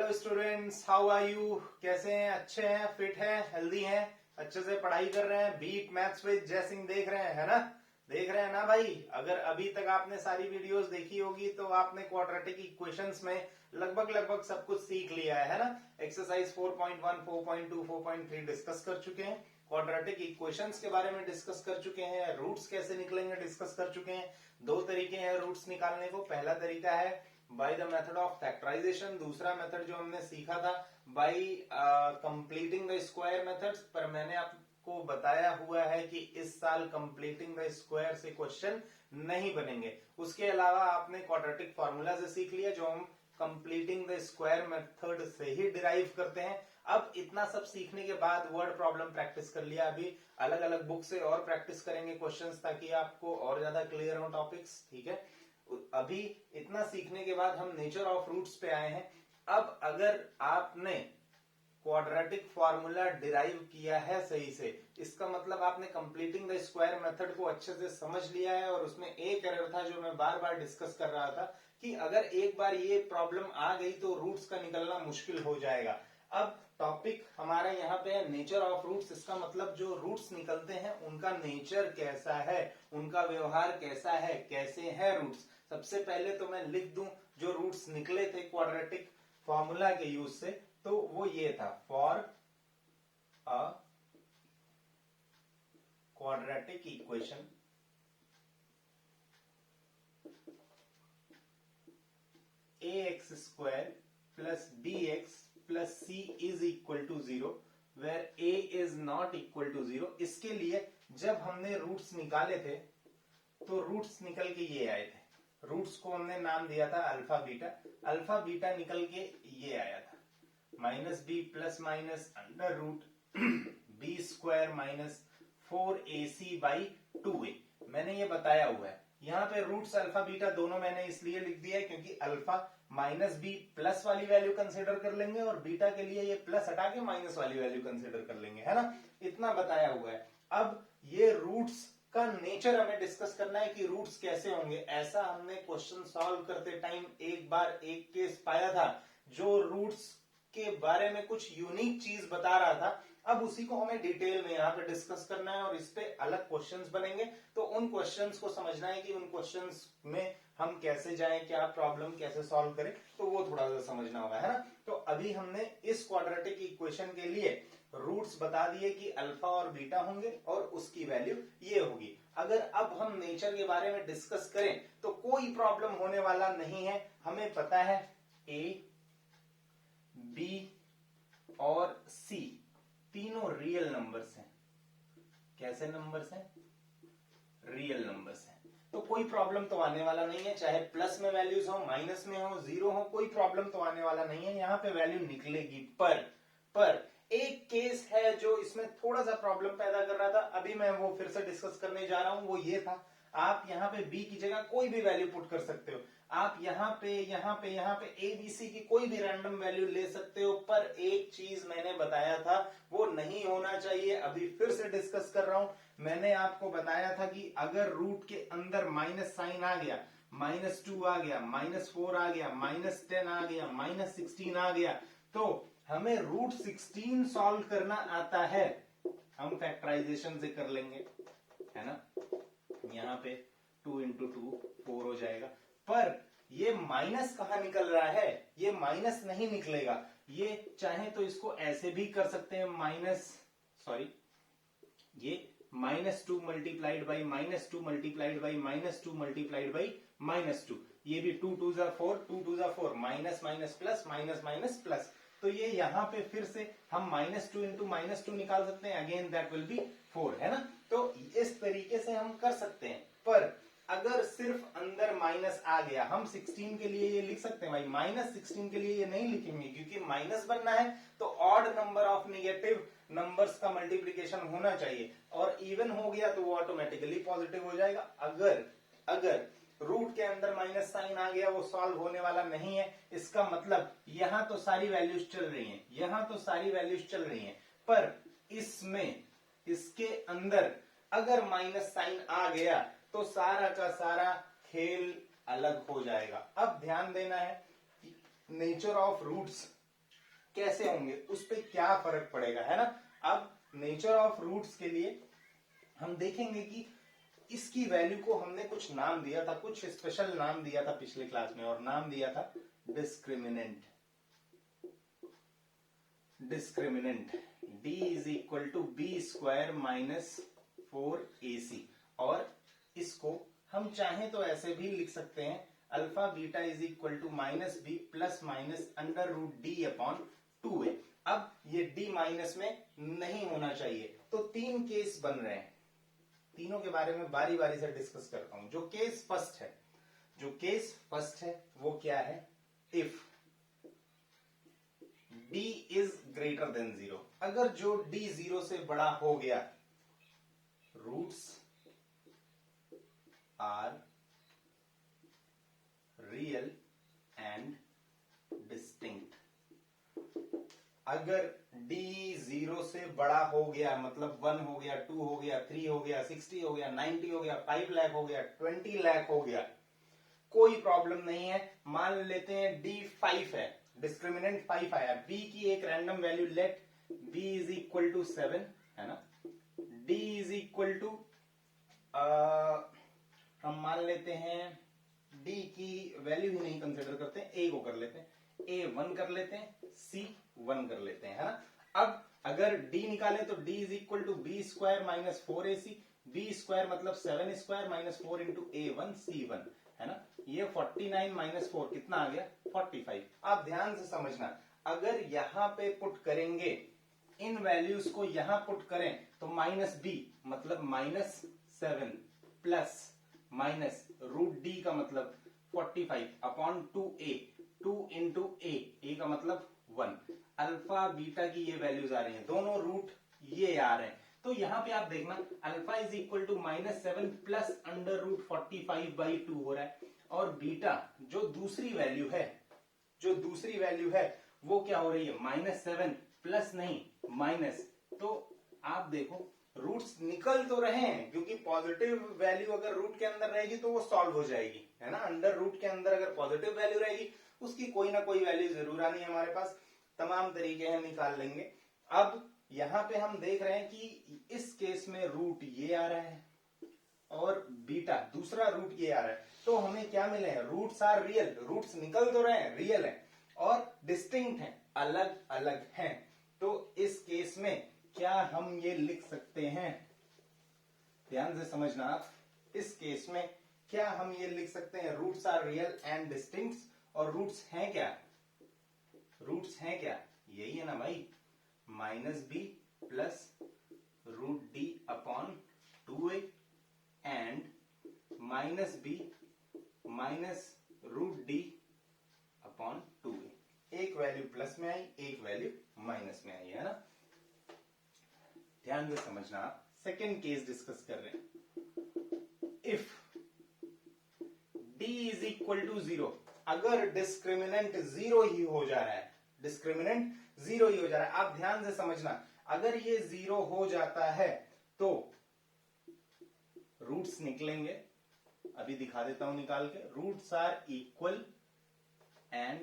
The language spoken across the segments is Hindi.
Hello students, how are you? कैसे हैं? अच्छे हैं, फिट हैं, हेल्दी हैं, अच्छे से पढ़ाई कर रहे हैं? बीट मैथ्स विद जय सिंह देख रहे हैं, है ना? देख रहे हैं ना भाई? अगर अभी तक आपने सारी वीडियोस देखी होगी तो आपने क्वाड्रेटिक इक्वेशंस में लगभग सब कुछ सीख लिया है ना? एक्सरसाइज 4.1, 4.2, 4.3 डिस्कस कर चुके हैं। क्वाड्रेटिक इक्वेशंस के बारे में डिस्कस कर चुके हैं। रूट्स कैसे निकलेंगे डिस्कस कर चुके हैं। दो तरीके हैं रूट्स निकालने को। पहला तरीका है by the method of factorisation. दूसरा मेथड जो हमने सीखा था by completing the square methods. पर मैंने आपको बताया हुआ है कि इस साल कंप्लीटिंग द स्क्वायर से क्वेश्चन नहीं बनेंगे। उसके अलावा आपने क्वाड्रेटिक फार्मूला से सीख लिया जो हम कंप्लीटिंग द स्क्वायर मेथड से ही डिराइव करते हैं। अब इतना सब सीखने के बाद वर्ड प्रॉब्लम प्रैक्टिस कर लिया। अभी अलग अलग बुक से और प्रैक्टिस करेंगे क्वेश्चंस ताकि आपको और ज्यादा क्लियर हो टॉपिक्स। ठीक है, अभी इतना सीखने के बाद हम नेचर ऑफ रूट्स पे आए हैं। अब अगर आपने क्वाड्रेटिक फार्मूला डिराइव किया है सही से, इसका मतलब आपने कंप्लीटिंग द स्क्वायर मेथड को अच्छे से समझ लिया है। और उसमें एक एरर था जो मैं बार बार डिस्कस कर रहा था कि अगर एक बार ये प्रॉब्लम आ गई तो रूट्स का निकलना मुश्किल हो जाएगा। अब टॉपिक हमारा यहाँ पे है नेचर ऑफ रूट्स। इसका मतलब जो रूट्स निकलते हैं उनका नेचर कैसा है, उनका व्यवहार कैसा है, कैसे है रूट्स। सबसे पहले तो मैं लिख दूं जो रूट्स निकले थे क्वाड्रेटिक फॉर्मूला के यूज से, तो वो ये था for a quadratic equation ax square plus bx plus c is equal to 0 where a is not equal to 0। इसके लिए जब हमने रूट्स निकाले थे तो रूट्स निकल के ये आए थे। रूट्स को हमने नाम दिया था अल्फा बीटा। अल्फा बीटा निकल के ये आया था minus b plus minus under root b square minus 4ac by 2a। मैंने ये बताया हुआ है। यहाँ पे रूट्स अल्फा बीटा दोनों मैंने इसलिए लिख दिया है क्योंकि अल्फा माइनस बी प्लस वाली वैल्यू कंसिडर कर लेंगे और बीटा के लिए ये प्लस हटा के माइनस वाली वैल्यू कंसिडर कर लेंगे, है ना? इतना बताया हुआ है। अब ये रूट्स का नेचर हमें डिस्कस करना है कि रूट्स कैसे होंगे। ऐसा हमने क्वेश्चन सॉल्व करते टाइम एक बार एक केस पाया था जो रूट्स के बारे में कुछ यूनिक चीज बता रहा था। अब उसी को हमें डिटेल में यहाँ पे डिस्कस करना है और इस पे अलग क्वेश्चंस बनेंगे। तो उन क्वेश्चंस को समझना है कि उन क्वेश्चंस में हम कैसे जाएं, क्या प्रॉब्लम कैसे सॉल्व करें, तो वो थोड़ा सा समझना होगा, है ना? तो अभी हमने इस क्वाड्रेटिक इक्वेशन के लिए रूट्स बता दिए कि अल्फा और बीटा होंगे और उसकी वैल्यू ये होगी। अगर अब हम नेचर के बारे में डिस्कस करें तो कोई प्रॉब्लम होने वाला नहीं है। हमें पता है ए, बी और सी तीनों रियल नंबर्स हैं। कैसे नंबर्स हैं? रियल नंबर्स हैं। तो कोई प्रॉब्लम तो आने वाला नहीं है, चाहे प्लस में वैल्यूज हो, माइनस में हो, जीरो हो, कोई प्रॉब्लम तो आने वाला नहीं है। यहाँ पे वैल्यू निकलेगी। पर एक केस है जो इसमें थोड़ा सा प्रॉब्लम पैदा कर रहा था। अभी मैं वो फिर से डिस्कस करने जा रहा हूं। वो ये था, आप यहाँ पे बी की जगह कोई भी वैल्यू पुट कर सकते हो। आप यहाँ पे ए बी सी की कोई भी रैंडम वैल्यू ले सकते हो। पर एक चीज मैंने बताया था वो नहीं होना चाहिए। अभी फिर से डिस्कस कर रहा हूं। मैंने आपको बताया था कि अगर रूट के अंदर माइनस साइन आ गया, -2 आ गया, -4 आ गया, -10 आ गया, -16 आ गया, तो हमें रूट 16 सॉल्व करना आता है। हम फैक्टराइजेशन से कर लेंगे, है ना? यहाँ पे 2 इंटू 2 4 हो जाएगा। पर ये माइनस कहां निकल रहा है? ये माइनस नहीं निकलेगा। ये चाहे तो इसको ऐसे भी कर सकते हैं, ये -2 multiplied by -2 multiplied by -2 multiplied by -2। ये भी 2 2 जा 4, 2 2 जा 4, minus minus plus, minus minus plus. तो ये यहां पे फिर से हम -2 इंटू -2 निकाल सकते हैं। अगेन दैट विल बी 4, है ना? तो इस तरीके से हम कर सकते हैं। पर अगर सिर्फ अंदर माइनस आ गया, हम 16 के लिए ये लिख सकते हैं भाई। -16 के लिए ये नहीं लिखेंगे क्योंकि माइनस बनना है तो odd number of negative numbers का मल्टीप्लीकेशन होना चाहिए। और इवन हो गया तो वो ऑटोमेटिकली पॉजिटिव हो जाएगा। अगर रूट के अंदर माइनस साइन आ गया, वो सॉल्व होने वाला नहीं है। इसका मतलब यहां तो सारी वैल्यूज चल रही हैं, यहां तो सारी वैल्यूज चल रही हैं, पर इसमें इसके अंदर अगर माइनस साइन आ गया तो सारा का सारा खेल अलग हो जाएगा। अब ध्यान देना है नेचर ऑफ रूट्स कैसे होंगे, उस पे क्या फर्क पड़ेगा, है ना। अब नेचर ऑफ रूट्स के लिए हम देखेंगे कि इसकी वैल्यू को हमने कुछ नाम दिया था, कुछ स्पेशल नाम दिया था पिछले क्लास में, और नाम दिया था discriminant. Discriminant d is equal to b square minus 4ac, और इसको हम चाहें तो ऐसे भी लिख सकते हैं, alpha beta is equal to minus b plus minus under root d upon 2a। अब ये d माइनस में नहीं होना चाहिए, तो तीन केस बन रहे हैं, तीनों के बारे में बारी बारी से डिस्कस करता हूं। जो केस फर्स्ट है वो क्या है, if d is greater than 0, अगर जो d 0 से बड़ा हो गया, roots are real and distinct. अगर d 0 से बड़ा हो गया, मतलब 1 हो गया, 2 हो गया, 3 हो गया, 60 हो गया, 90 हो गया, 5 लाख हो गया, 20 लाख हो गया, कोई प्रॉब्लम नहीं है। मान लेते हैं d 5 है, डिस्क्रिमिनेंट 5 आया, b की एक random value let b is equal to 7, है ना। d इज इक्वल टू हम मान लेते हैं d की वैल्यू ही नहीं कंसिडर करते हैं, a को कर लेते हैं, a 1 कर लेते हैं, c 1 कर लेते हैं, है ना। अब अगर d निकालें तो d is equal to b square minus 4ac, b square मतलब 7 square minus 4 into a1 c1, है ना। ये 49 माइनस 4 कितना आ गया, 45। आप ध्यान से समझना, अगर यहां पे पुट करेंगे, इन वैल्यूज को यहां पुट करें तो माइनस बी मतलब minus 7 plus minus root d का मतलब 45 अपॉन 2a, 2 इंटू ए का मतलब 1, अल्फा बीटा की ये वैल्यूज आ रही हैं, दोनों रूट ये आ रहे हैं। तो यहां पे आप देखना, alpha is equal to minus 7 plus under root 45 by 2 हो रहा है, और बीटा जो दूसरी वैल्यू है वो क्या हो रही है, माइनस 7 प्लस नहीं माइनस। तो आप देखो रूट्स निकल तो रहे हैं, क्योंकि पॉजिटिव वैल्यू अगर रूट के अंदर रहेगी तो वो सॉल्व हो जाएगी, है ना। अंडर रूट के अंदर अगर पॉजिटिव वैल्यू रहेगी, उसकी कोई ना कोई वैल्यू जरूर आनी है हमारे पास, तमाम तरीके हैं निकाल लेंगे। अब यहां पे हम देख रहे हैं कि इस केस में रूट ये आ रहा है और बीटा दूसरा रूट ये आ रहा है, तो हमें क्या मिले हैं, रूट्स आर रियल, रूट्स निकल तो रहे हैं, रियल है और डिस्टिंक्ट हैं, अलग अलग हैं। तो इस केस में क्या हम ये लिख सकते हैं, ध्यान से समझना आप, इस केस में क्या हम ये लिख सकते हैं, roots are real and distinct, और रूट्स हैं क्या, यही है ना भाई, minus b plus root d upon 2a and minus b minus root d upon 2a। एक वैल्यू प्लस में आई, एक वैल्यू माइनस में आई, है ना। ध्यान से समझना आप, सेकेंड केस डिस्कस कर रहे हैं, if d is equal to 0, अगर डिस्क्रिमिनेंट 0 ही हो जा रहा है, आप ध्यान से समझना, अगर ये 0 हो जाता है तो रूट्स निकलेंगे, अभी दिखा देता हूं निकाल के, roots are equal and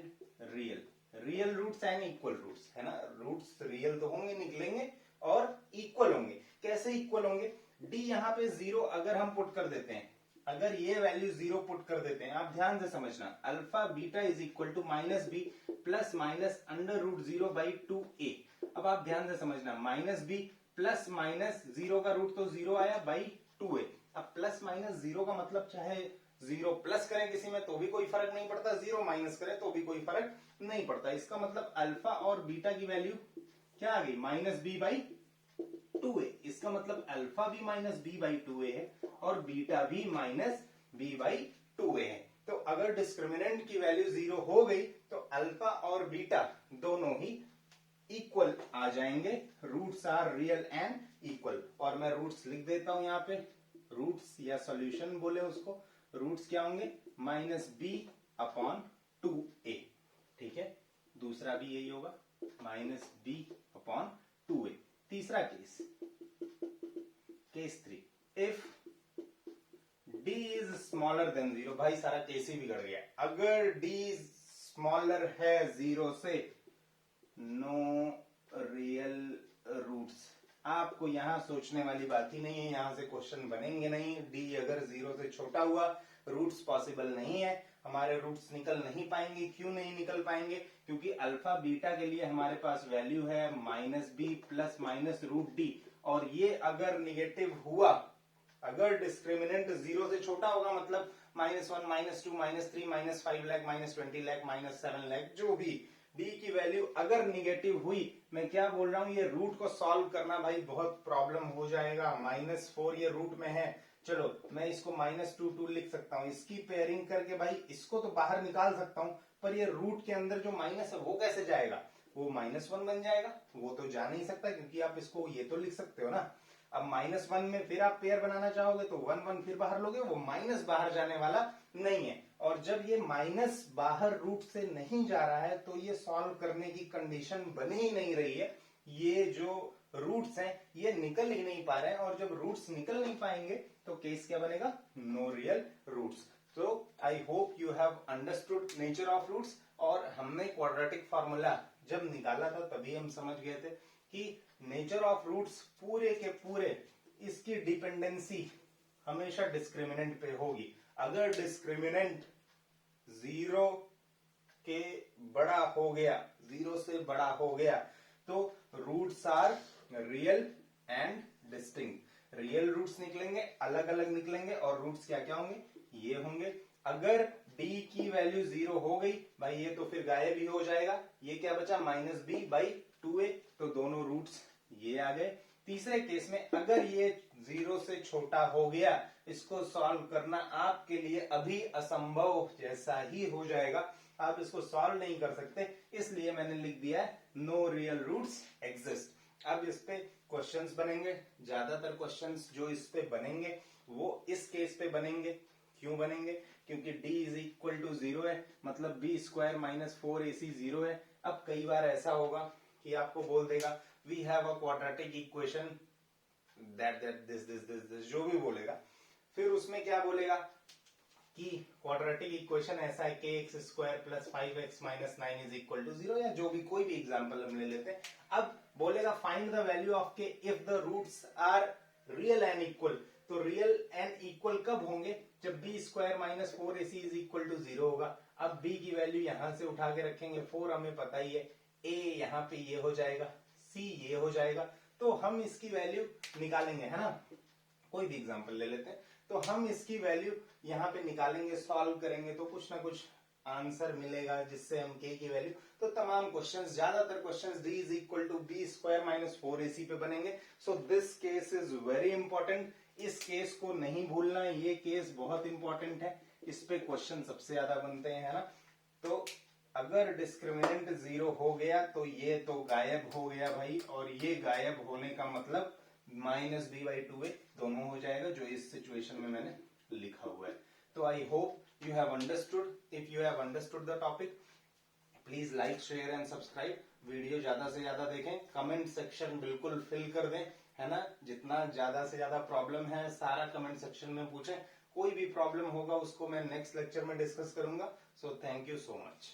real roots and equal roots, है ना। रूट्स रियल तो होंगे, निकलेंगे और इक्वल होंगे। कैसे इक्वल होंगे, d यहां पे 0 अगर हम पुट कर देते हैं, अगर ये वैल्यू 0 पुट कर देते हैं, आप ध्यान से समझना, alpha beta is equal to minus b plus minus under root 0 by 2a। अब आप ध्यान से समझना, माइनस बी प्लस माइनस 0 का रूट तो 0 आया बाई 2a। अब प्लस माइनस 0 का मतलब चाहे 0 प्लस करें किसी में तो भी कोई फर्क नहीं पड़ता, 0 माइनस करें तो भी कोई फर्क नहीं पड़ता। इसका मतलब अल्फा और बीटा की वैल्यू क्या आ गई, माइनस बी बाई 2a। इसका मतलब अल्फा भी माइनस बी बाई 2a है और बीटा भी माइनस बी बाई 2a है। तो अगर डिस्क्रिमिनेंट की वैल्यू 0 हो गई तो अल्फा और बीटा दोनों ही इक्वल आ जाएंगे, roots are real and equal. और मैं रूट्स लिख देता हूं यहां पे, रूट्स या सॉल्यूशन बोले उसको, रूट्स क्या होंगे, माइनस बी अपॉन 2a, ठीक है। दूसरा भी यही होगा, माइनस बी अपॉन 2a। तीसरा case, case 3, if d is smaller than 0, भाई सारा केस ही बिगड़ गया। अगर d स्मॉलर है 0 से नो रियल रूट्स। आपको यहाँ सोचने वाली बात ही नहीं है, यहाँ से क्वेश्चन बनेंगे नहीं। डी अगर 0 से छोटा हुआ, रूट्स पॉसिबल नहीं है, हमारे रूट्स निकल नहीं पाएंगे। क्यों नहीं निकल पाएंगे? क्योंकि अल्फा बीटा के लिए हमारे पास वैल्यू है -b plus minus root d, और ये अगर निगेटिव हुआ, अगर डिस्क्रिमिनेंट 0 से छोटा होगा, मतलब -1 -2 -3 -5 लाख -20 लाख -7 लाख, जो भी डी की वैल्यू अगर निगेटिव हुई, मैं क्या बोल रहा हूं, ये रूट को सॉल्व करना भाई बहुत प्रॉब्लम हो जाएगा। -4 ये रूट में है, चलो मैं इसको -2 लिख सकता हूं, इसकी पेयरिंग करके भाई इसको तो बाहर निकाल सकता हूं, पर ये रूट के अंदर जो माइनस है वो कैसे जाएगा? वो -1 बन जाएगा, वो तो जा नहीं सकता, क्योंकि आप इसको ये तो लिख सकते हो ना। अब -1 में फिर आप पेयर बनाना चाहोगे तो 1 फिर बाहर लोगे, वो माइनस बाहर जाने वाला नहीं है। और जब ये माइनस बाहर रूट से नहीं जा रहा है तो ये सॉल्व करने की कंडीशन बन ही नहीं रही है। ये जो रूट्स हैं ये निकल ही नहीं पा रहे हैं, और जब रूट्स निकल नहीं पाएंगे तो केस क्या बनेगा? No real roots. तो I hope you have understood nature of roots. और हमने क्वाड्रेटिक फॉर्मूला जब निकाला था तभी हम समझ गए थे कि नेचर ऑफ रूट्स पूरे के पूरे इसकी डिपेंडेंसी हमेशा डिस्क्रिमिनेंट पे होगी। अगर डिस्क्रिमिनेंट 0 के बड़ा हो गया, 0 से बड़ा हो गया, तो roots are real and distinct. Real roots निकलेंगे, अलग अलग निकलेंगे, और रूट्स क्या क्या होंगे? ये होंगे। अगर d की वैल्यू 0 हो गई भाई, ये तो फिर गायब ही हो जाएगा। ये क्या बचा? -b/2a, तो दोनों रूट्स ये आ गए। तीसरे केस में अगर ये 0 से छोटा हो गया, इसको सॉल्व करना आपके लिए अभी असंभव जैसा ही हो जाएगा, आप इसको सॉल्व नहीं कर सकते, इसलिए मैंने लिख दिया है नो रियल रूट्स एग्जिस्ट। अब इस पे क्वेश्चंस बनेंगे, ज्यादातर क्वेश्चंस जो इस पे बनेंगे वो इस केस पे बनेंगे। क्यों बनेंगे? क्योंकि d = 0 है, मतलब b² - 4ac 0 है। अब कई बार ऐसा होगा कि आपको बोल देगा we have a quadratic equation that this जो भी बोलेगा, फिर उसमें क्या बोलेगा कि क्वाड्रेटिक इक्वेशन ऐसा है kx² + 5x - 9 = 0, या जो भी कोई भी एग्जांपल हम ले लेते हैं। अब बोलेगा find the value of k if the roots are real and equal. तो रियल एंड इक्वल कब होंगे? जब b² - 4ac = 0 होगा। अब b की वैल्यू यहां से उठा के रखेंगे, 4 हमें पता ही है, a यहाँ पे ये हो जाएगा, c ये हो जाएगा, तो हम इसकी वैल्यू निकालेंगे, है ना। कोई भी एग्जांपल ले लेते हैं, तो हम इसकी वैल्यू यहाँ पे निकालेंगे, सॉल्व करेंगे, तो कुछ ना कुछ आंसर मिलेगा जिससे हम k की वैल्यू, तो तमाम क्वेश्चंस, ज्यादातर क्वेश्चंस d = b² - 4ac पे बनेंगे। So this case is very important. इस केस को नहीं भूलना, ये केस बहुत इंपॉर्टेंट है, इस पे क्वेश्चन सबसे ज्यादा बनते हैं, है ना। तो अगर डिस्क्रिमिनेंट 0 हो गया तो ये तो गायब हो गया भाई, और ये गायब होने का मतलब -b/2a दोनों हो जाएगा, जो इस सिचुएशन में मैंने लिखा हुआ है। तो I hope you have understood. If you have understood the topic, please like, share and subscribe. Video ज्यादा से ज्यादा देखें, कमेंट सेक्शन बिल्कुल फिल कर दें, है ना। जितना ज्यादा से ज्यादा प्रॉब्लम है सारा कमेंट सेक्शन में पूछें। कोई भी प्रॉब्लम होगा उसको मैं नेक्स्ट लेक्चर में डिस्कस करूंगा। So thank you so much.